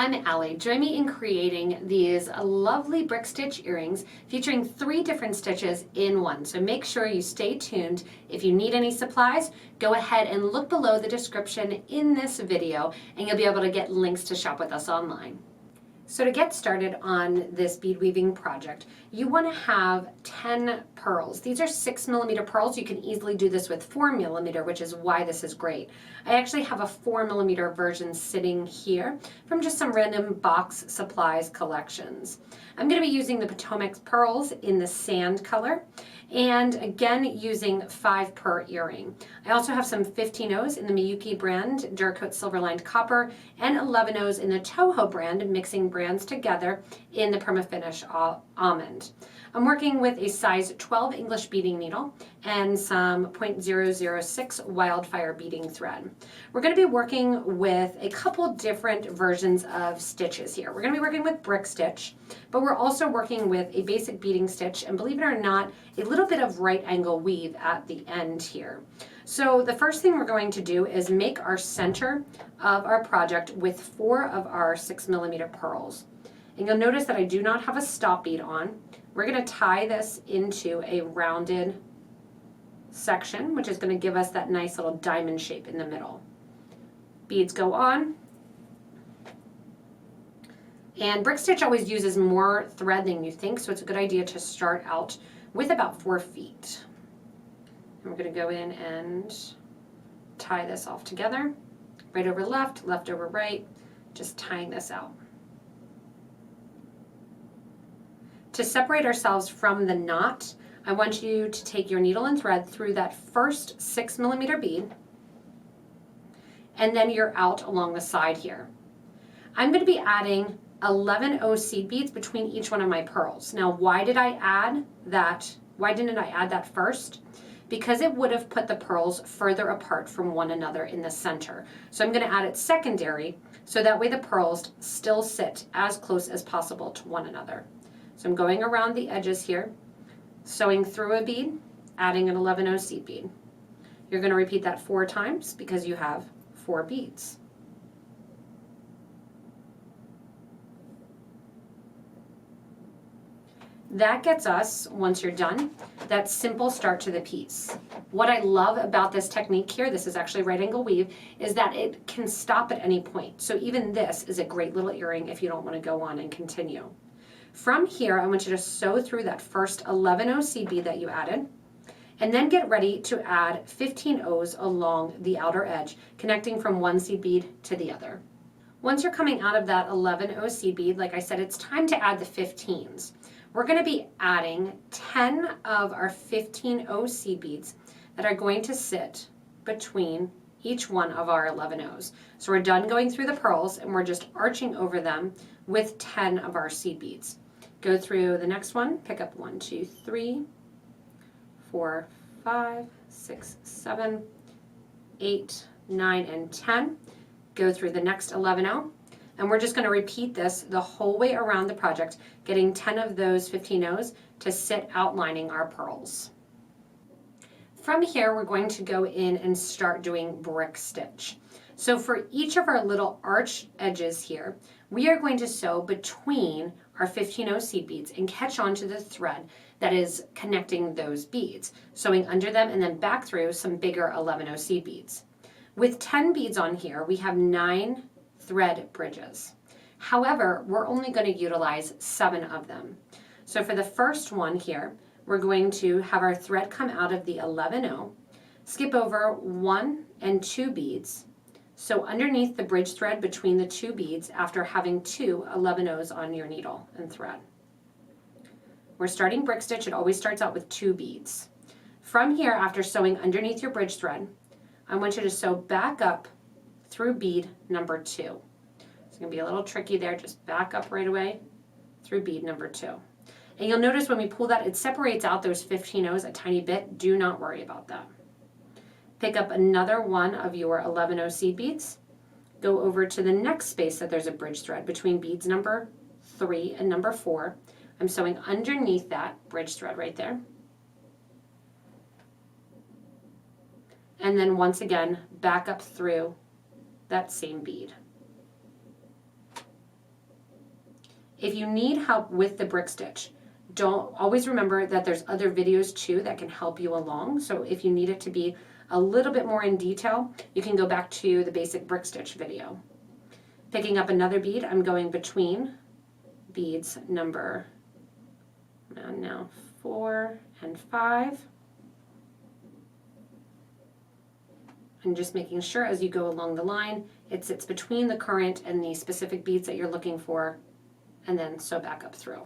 I'm Allie. Join me in creating these lovely brick stitch earrings featuring 3 different stitches in one. So make sure you stay tuned. If you need any supplies, go ahead and look below the description in this video and you'll be able to get links to shop with us online. So to get started on this bead weaving project, you want to have 10 pearls. These are 6mm pearls. You can easily do this with 4mm, which is why this is great. I actually have a 4mm version sitting here from just some random box supplies collections. I'm going to be using the Potomac pearls in the sand color, and again using 5 per earring. I also have some 15-O's in the Miyuki brand, Duracoat Silver Lined Copper, and 11-O's in the Toho brand, mixing brands together in the Permafinish Almond. I'm working with a size 12 English beading needle and some .006 wildfire beading thread. We're going to be working with a couple different versions of stitches here. We're going to be working with brick stitch, but we're also working with a basic beading stitch and, believe it or not, a little bit of right angle weave at the end here. So the first thing we're going to do is make our center of our project with 4 of our 6mm pearls. And you'll notice that I do not have a stop bead on. We're going to tie this into a rounded section, which is going to give us that nice little diamond shape in the middle. Beads go on. And brick stitch always uses more thread than you think, so it's a good idea to start out with about 4 feet. And we're going to go in and tie this off together. Right over left, left over right, just tying this out. To separate ourselves from the knot, I want you to take your needle and thread through that first 6mm bead, and then you're out along the side here. I'm going to be adding 11-O seed beads between each one of my pearls. Now, why didn't I add that first? Because it would have put the pearls further apart from one another in the center. So I'm going to add it secondary, so that way the pearls still sit as close as possible to one another. So I'm going around the edges here, sewing through a bead, adding an 11-O seed bead. You're going to repeat that 4 times because you have 4 beads. That gets us, once you're done, that simple start to the piece. What I love about this technique here, this is actually right angle weave, is that it can stop at any point. So even this is a great little earring if you don't want to go on and continue. From here, I want you to sew through that first 11-O seed bead that you added, and then get ready to add 15-O's along the outer edge, connecting from one seed bead to the other. Once you're coming out of that 11-O seed bead, like I said, it's time to add the 15s. We're going to be adding 10 of our 15-O seed beads that are going to sit between each one of our 11-O's. So we're done going through the pearls and we're just arching over them with 10 of our seed beads. Go through the next one, pick up 1, 2, 3, 4, 5, 6, 7, 8, 9, and 10. Go through the next 11-O. And we're just going to repeat this the whole way around the project, getting 10 of those 15-O's to sit outlining our pearls. From here, we're going to go in and start doing brick stitch. So for each of our little arch edges here, we are going to sew between our 15-O seed beads and catch onto the thread that is connecting those beads, sewing under them and then back through some bigger 11-O seed beads. With 10 beads on here, we have 9 thread bridges. However, we're only going to utilize 7 of them. So for the first one here, we're going to have our thread come out of the 11-O, skip over 1 and 2 beads, sew underneath the bridge thread between the 2 beads after having 2 11-O's on your needle and thread. We're starting brick stitch. It always starts out with 2 beads. From here, after sewing underneath your bridge thread, I want you to sew back up through bead number 2. It's going to be a little tricky there. Just back up right away through bead number 2. And you'll notice when we pull that, it separates out those 15-O's a tiny bit. Do not worry about that. Pick up another one of your 11-O seed beads. Go over to the next space that there's a bridge thread between beads number 3 and number 4. I'm sewing underneath that bridge thread right there. And then once again, back up through that same bead. If you need help with the brick stitch, don't always remember that there's other videos too that can help you along. So if you need it to be a little bit more in detail, you can go back to the basic brick stitch video. Picking up another bead, I'm going between beads number now 4 and 5. And just making sure as you go along the line, it sits between the current and the specific beads that you're looking for, and then sew back up through.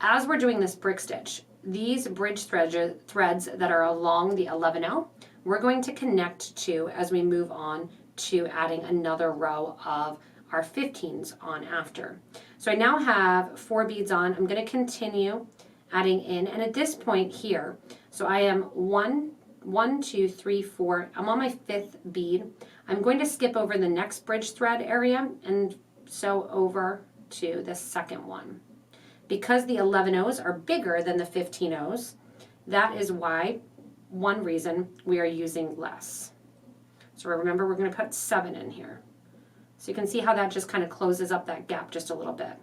As we're doing this brick stitch, these bridge threads that are along the 11-0, we're going to connect to as we move on to adding another row of our 15s on after. So I now have 4 beads on. I'm going to continue adding in, and at this point here, so I am 1, 2, 3, 4. I'm on my 5th bead. I'm going to skip over the next bridge thread area and sew over to the second one. Because the 11-0s are bigger than the 15-0s, that is why, one reason, we are using less. So remember, we're going to put 7 in here. So you can see how that just kind of closes up that gap just a little bit.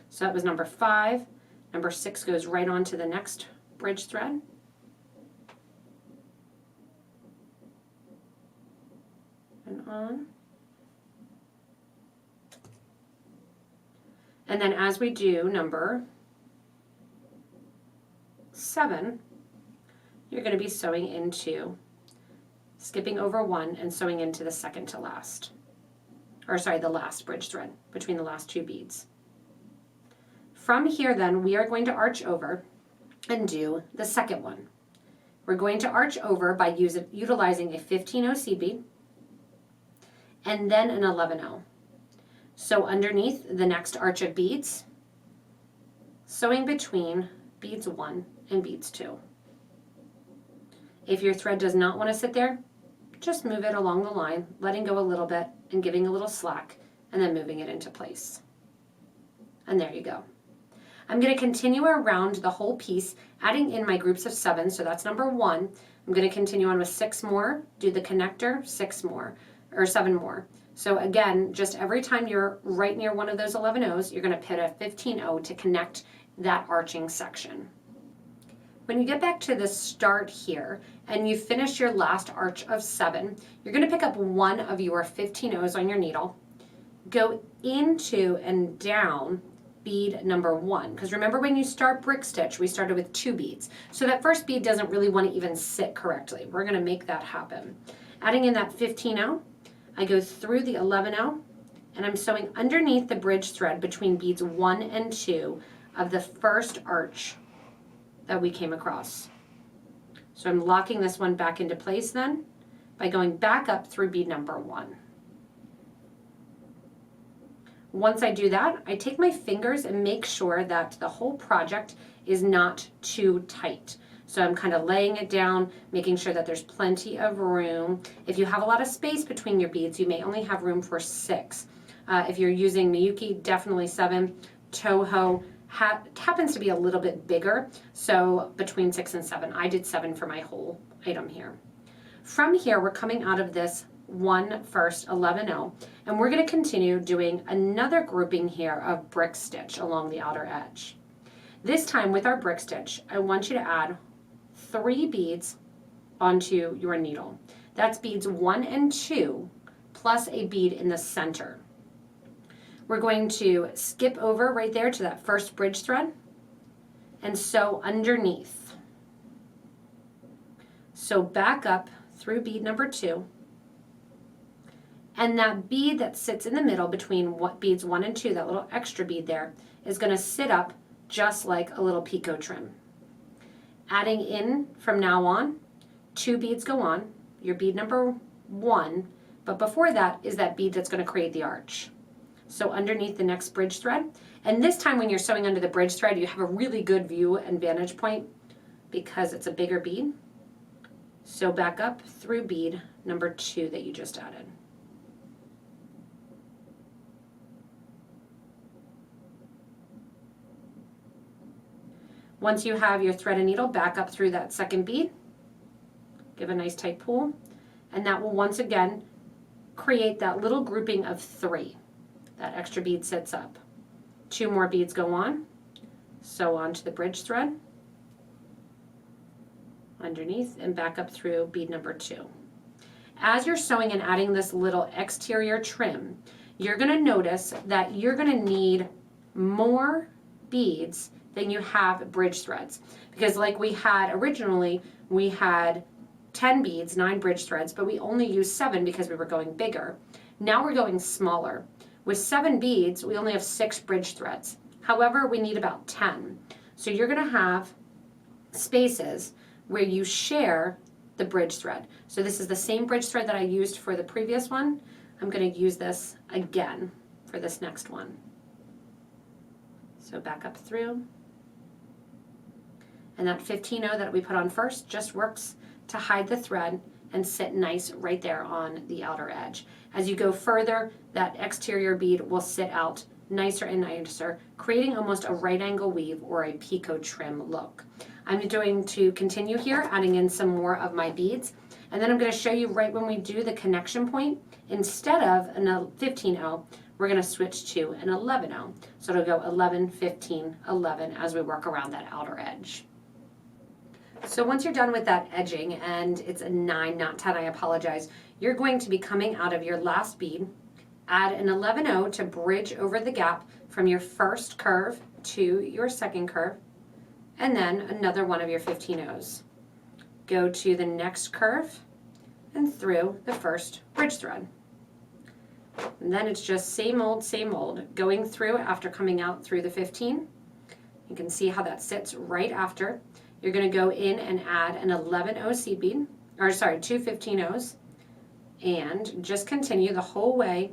So that was number 5. Number 6 goes right on to the next bridge thread. And on. And then as we do number 7, you're going to be sewing into, skipping over 1 and sewing into the second to last. Or sorry, the last bridge thread between the last 2 beads. From here then, we are going to arch over and do the second one. We're going to arch over by utilizing a 15-0 seed bead and then an 11-0. So underneath the next arch of beads, sewing between beads 1 and beads 2. If your thread does not want to sit there, just move it along the line, letting go a little bit and giving a little slack, and then moving it into place. And there you go. I'm going to continue around the whole piece, adding in my groups of 7, so that's number 1. I'm going to continue on with 6 more, do the connector, 6 more, or 7 more. So again, just every time you're right near one of those 11-0s, you're going to put a 15-0 to connect that arching section. When you get back to the start here and you finish your last arch of 7, you're going to pick up one of your 15-0s on your needle, go into and down bead number 1. Because remember, when you start brick stitch, we started with 2 beads. So that first bead doesn't really want to even sit correctly. We're going to make that happen. Adding in that 15-0, I go through the 11-0, and I'm sewing underneath the bridge thread between beads 1 and 2 of the first arch that we came across. So I'm locking this one back into place then by going back up through bead number 1. Once I do that, I take my fingers and make sure that the whole project is not too tight. So I'm kind of laying it down, making sure that there's plenty of room. If you have a lot of space between your beads, you may only have room for 6. If you're using Miyuki, definitely 7. Toho happens to be a little bit bigger, so between 6 and 7. I did 7 for my whole item here. From here, we're coming out of this one first 11-0, and we're going to continue doing another grouping here of brick stitch along the outer edge. This time with our brick stitch, I want you to add 3 beads onto your needle. That's beads 1 and 2 plus a bead in the center. We're going to skip over right there to that first bridge thread and sew underneath. Sew back up through bead number 2, and that bead that sits in the middle between beads 1 and 2, that little extra bead there, is going to sit up just like a little picot trim. Adding in from now on, 2 beads go on, your bead number 1, but before that is that bead that's going to create the arch. So underneath the next bridge thread, and this time when you're sewing under the bridge thread, you have a really good view and vantage point because it's a bigger bead. Sew back up through bead number 2 that you just added. Once you have your thread and needle, back up through that second bead, give a nice tight pull, and that will once again create that little grouping of 3. That extra bead sits up. 2 more beads go on, sew onto the bridge thread, underneath, and back up through bead number 2. As you're sewing and adding this little exterior trim, you're going to notice that you're going to need more beads than you have bridge threads. Because like we had originally, we had 10 beads, 9 bridge threads, but we only used 7 because we were going bigger. Now we're going smaller. With 7 beads, we only have 6 bridge threads. However, we need about 10. So you're going to have spaces where you share the bridge thread. So this is the same bridge thread that I used for the previous one. I'm going to use this again for this next one. So back up through. And that 15-0 that we put on first just works to hide the thread and sit nice right there on the outer edge. As you go further, that exterior bead will sit out nicer and nicer, creating almost a right angle weave or a picot trim look. I'm going to continue here, adding in some more of my beads, and then I'm going to show you right when we do the connection point, instead of a 15-0, we're going to switch to an 11-0. So it'll go 11, 15, 11 as we work around that outer edge. So once you're done with that edging, and it's a 9, not 10, I apologize, you're going to be coming out of your last bead, add an 11-0 to bridge over the gap from your first curve to your second curve, and then another one of your 15-0s. Go to the next curve and through the first bridge thread. And then it's just same old, going through after coming out through the 15. You can see how that sits right after. You're going to go in and add an 11-0 seed bead, or sorry, 2 15-0s, and just continue the whole way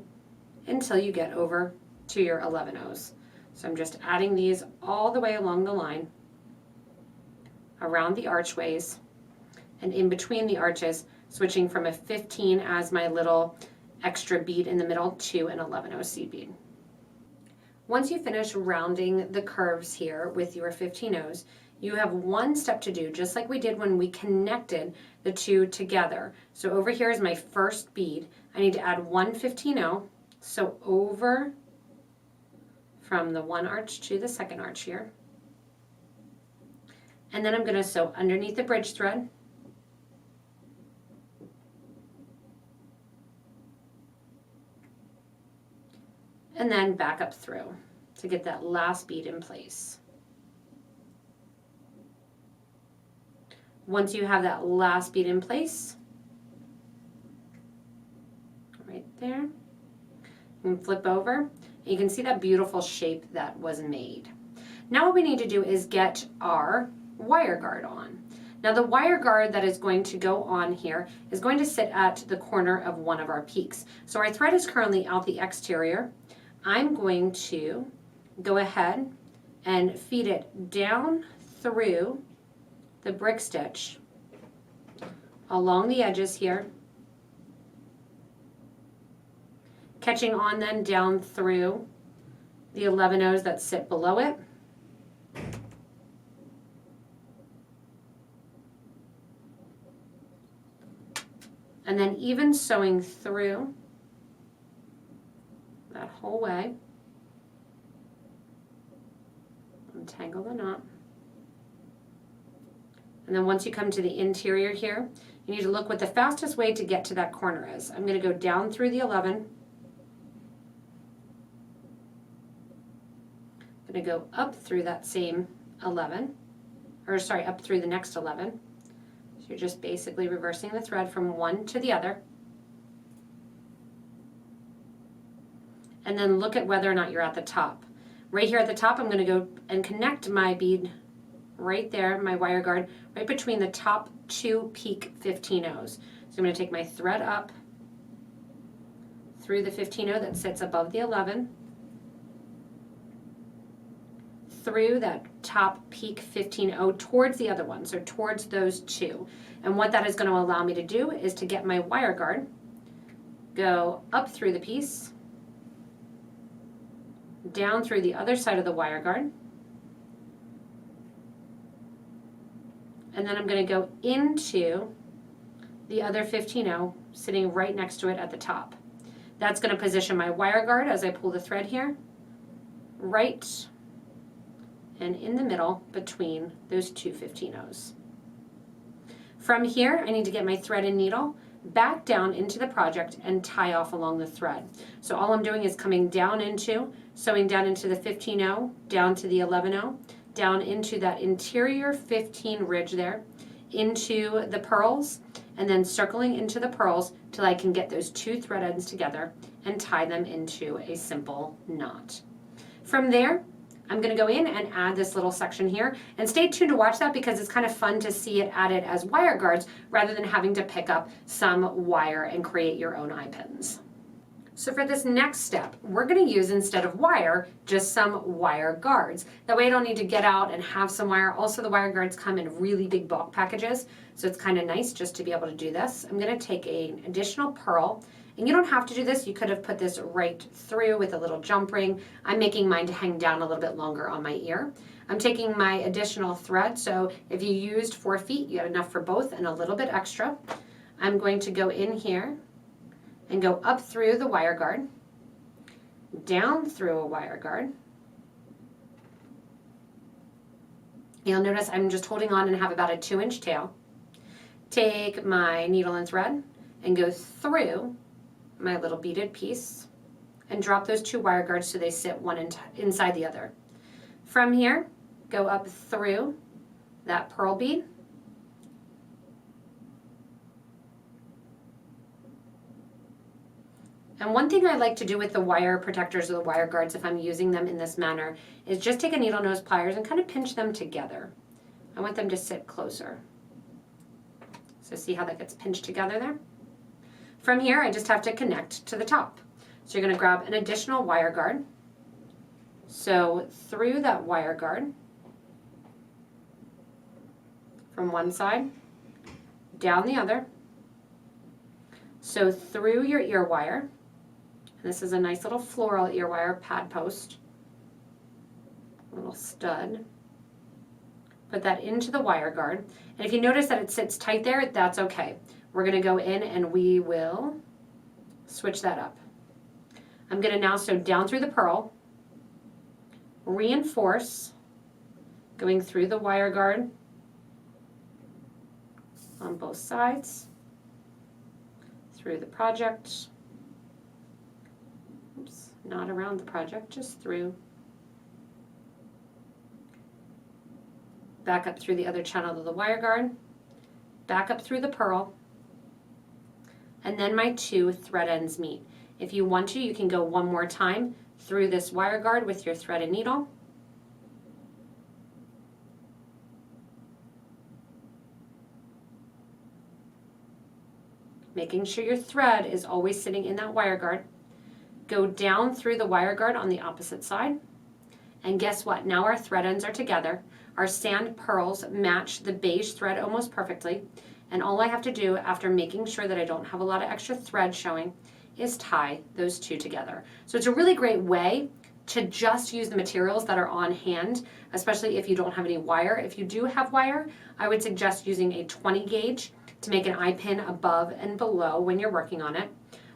until you get over to your 11-0s. So I'm just adding these all the way along the line, around the archways, and in between the arches, switching from a 15 as my little extra bead in the middle to an 11-0 seed bead. Once you finish rounding the curves here with your 15-0s, you have one step to do, just like we did when we connected the two together. So over here is my first bead. I need to add one 15-0, so over from the one arch to the second arch here. And then I'm going to sew underneath the bridge thread. And then back up through to get that last bead in place. Once you have that last bead in place, right there, you can flip over, and you can see that beautiful shape that was made. Now what we need to do is get our wire guard on. Now the wire guard that is going to go on here is going to sit at the corner of one of our peaks. So our thread is currently out the exterior. I'm going to go ahead and feed it down through the brick stitch along the edges here, catching on then down through the 11-0s that sit below it. And then even sewing through that whole way. Untangle the knot. And then once you come to the interior here, you need to look what the fastest way to get to that corner is. I'm going to go down through the 11. I'm going to go up through that same 11, or sorry, up through the next 11. So you're just basically reversing the thread from one to the other. And then look at whether or not you're at the top. Right here at the top, I'm going to go and connect my bead right there, my wire guard, right between the top two peak 15-0s. So I'm going to take my thread up through the 15-0 that sits above the 11, through that top peak 15-0 towards the other one, so towards those two. And what that is going to allow me to do is to get my wire guard, go up through the piece, down through the other side of the wire guard, and then I'm going to go into the other 15-0 sitting right next to it at the top. That's going to position my wire guard as I pull the thread here. right and in the middle between those two 15-0s. From here, I need to get my thread and needle back down into the project and tie off along the thread. So all I'm doing is coming down into, sewing down into the 15-0, down to the 11-0, down into that interior 15 ridge there, into the purls, and then circling into the purls till I can get those two thread ends together and tie them into a simple knot. From there, I'm going to go in and add this little section here, and stay tuned to watch that because it's kind of fun to see it added as wire guards rather than having to pick up some wire and create your own eye pins. So for this next step, we're going to use, instead of wire, just some wire guards. That way I don't need to get out and have some wire. Also, the wire guards come in really big bulk packages, so it's kind of nice just to be able to do this. I'm going to take an additional purl, and you don't have to do this. You could have put this right through with a little jump ring. I'm making mine to hang down a little bit longer on my ear. I'm taking my additional thread, so if you used 4 feet, you have enough for both and a little bit extra. I'm going to go in here and go up through the wire guard, down through a wire guard. You'll notice I'm just holding on and have about a 2-inch tail. Take my needle and thread and go through my little beaded piece and drop those 2 wire guards so they sit one inside the other. From here, go up through that purl bead, and one thing I like to do with the wire protectors or the wire guards, if I'm using them in this manner, is just take a needle nose pliers and kind of pinch them together. I want them to sit closer. So see how that gets pinched together there? From here, I just have to connect to the top. So you're going to grab an additional wire guard. So through that wire guard, from one side, down the other. So through your ear wire. This is a nice little floral ear wire pad post, a little stud. Put that into the wire guard. And if you notice that it sits tight there, that's okay. We're going to go in and we will switch that up. I'm going to now sew down through the purl, reinforce, going through the wire guard on both sides, through the project. Oops, not around the project, just through. Back up through the other channel of the wire guard, back up through the purl, and then my 2 thread ends meet. If you want to, you can go one more time through this wire guard with your thread and needle. Making sure your thread is always sitting in that wire guard. Go down through the wire guard on the opposite side. And guess what? Now our thread ends are together. Our sand pearls match the beige thread almost perfectly. And all I have to do, after making sure that I don't have a lot of extra thread showing, is tie those 2 together. So it's a really great way to just use the materials that are on hand, especially if you don't have any wire. If you do have wire, I would suggest using a 20 gauge to make an eye pin above and below when you're working on it.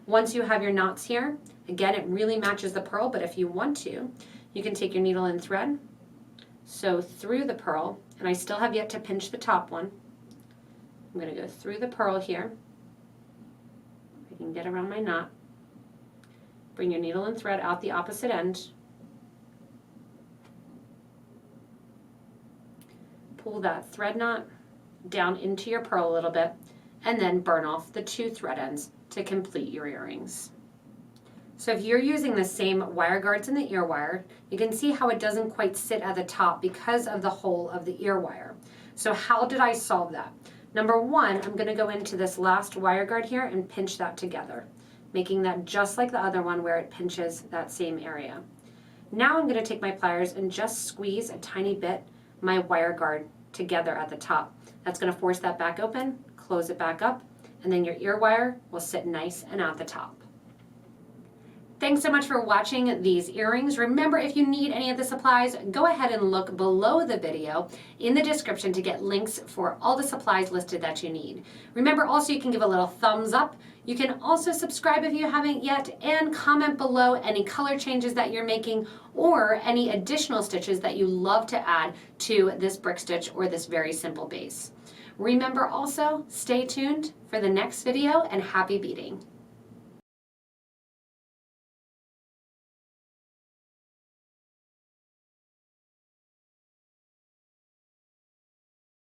Once you have your knots here, again, it really matches the purl, but if you want to, you can take your needle and thread, sew through the purl, and I still have yet to pinch the top one. I'm going to go through the purl here. I can get around my knot. Bring your needle and thread out the opposite end. Pull that thread knot down into your purl a little bit, and then burn off the 2 thread ends to complete your earrings. So if you're using the same wire guards in the ear wire, you can see how it doesn't quite sit at the top because of the hole of the ear wire. So how did I solve that? Number 1, I'm going to go into this last wire guard here and pinch that together, making that just like the other one where it pinches that same area. Now I'm going to take my pliers and just squeeze a tiny bit my wire guard together at the top. That's going to force that back open, close it back up, and then your ear wire will sit nice and at the top. Thanks so much for watching these earrings. Remember, if you need any of the supplies, go ahead and look below the video in the description to get links for all the supplies listed that you need. Remember also, you can give a little thumbs up. You can also subscribe if you haven't yet, and comment below any color changes that you're making or any additional stitches that you love to add to this brick stitch or this very simple base. Remember also, stay tuned for the next video, and happy beading.